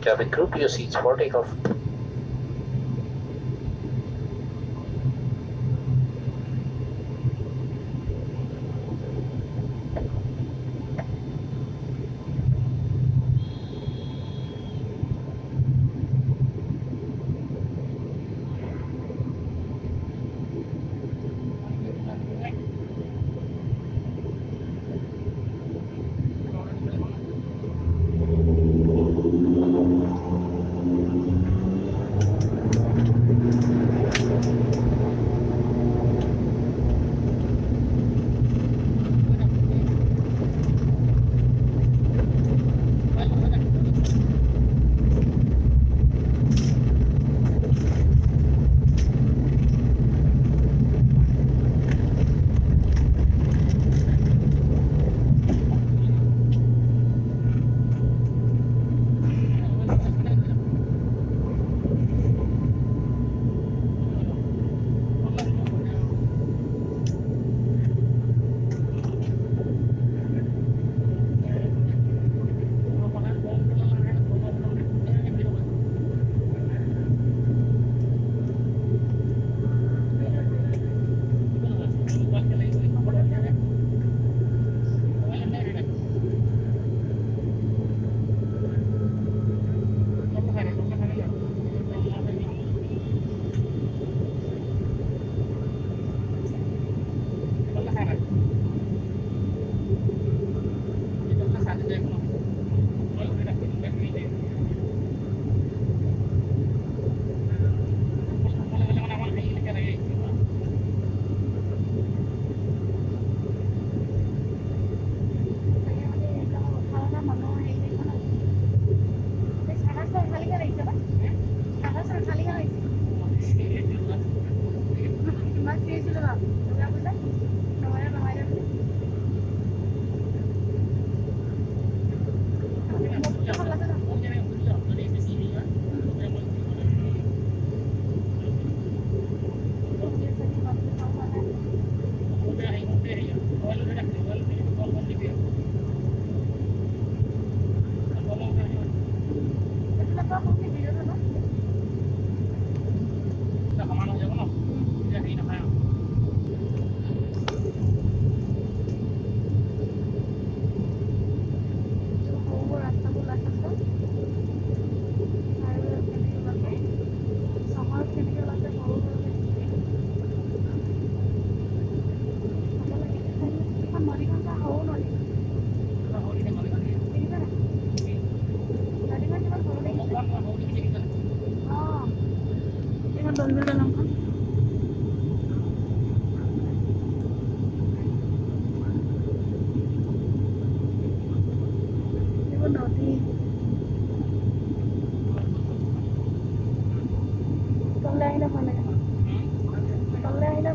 Cabin crew to your seats for takeoff.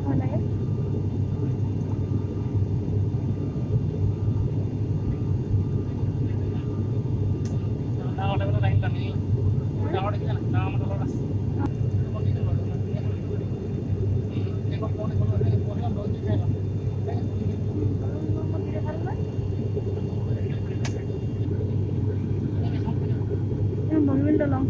ভয় লাগে দলং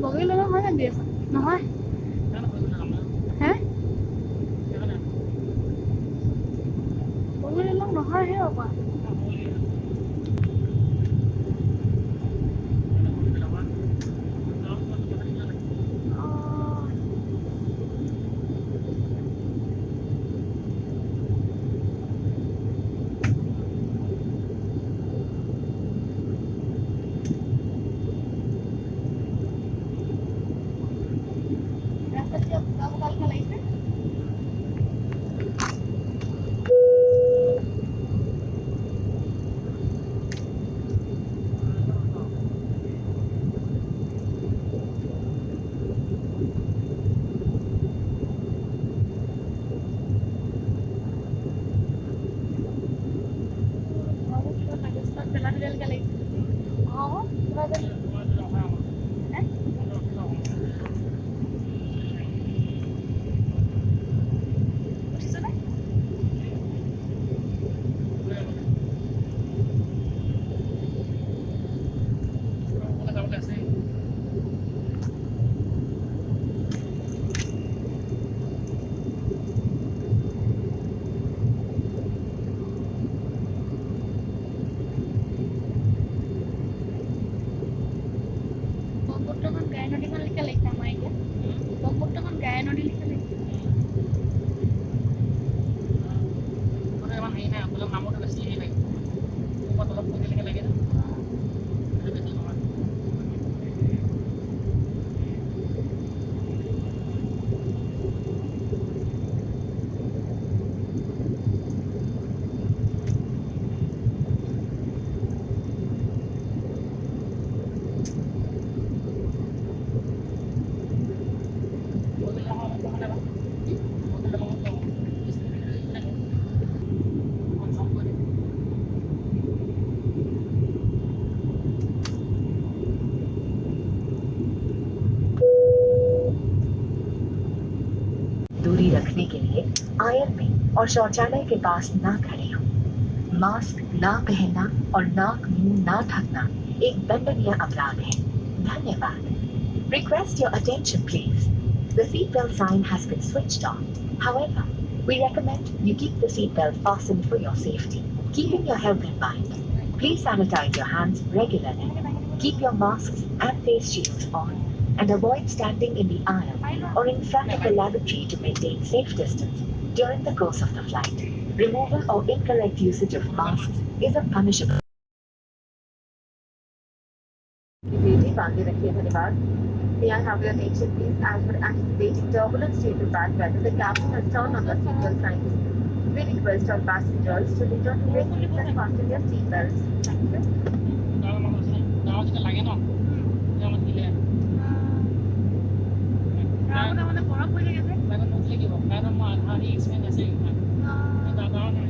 বগী লগা হয় নাই বিয়া নহয় হে বগী লগ নহয় হে ৰবা दूरी रखने के लिए आयन में और शौचालय के पास ना खड़े हो। मास्क ना पहनना और नाक मुंह ना ढकना एक दंडनीय अपराध है। धन्यवाद। Request your attention, please. The seatbelt sign has been switched on. However, we recommend you keep the seatbelt fastened for your safety, keeping your health in mind. Please sanitize your hands regularly. Keep your masks and face shields on, and avoid standing in the aisle or in front of the lavatory to maintain safe distance during the course of the flight. Removal or incorrect usage of masks is a punishable. May I have your attention, please, as we're anticipating turbulence due to bad weather. The captain has turned on the seatbelt signs. We request all passengers to return to their seats and fasten their seat belts. Thank you. গাঁৱত যেতিয়া লাগে ন গাঁৱত দিলে গাঁৱত মানে বৰফ পৰি থাকে যে লাগিব কাৰণ মই আধা এক্সপেৰিয়েঞ্চ আছে দাদাও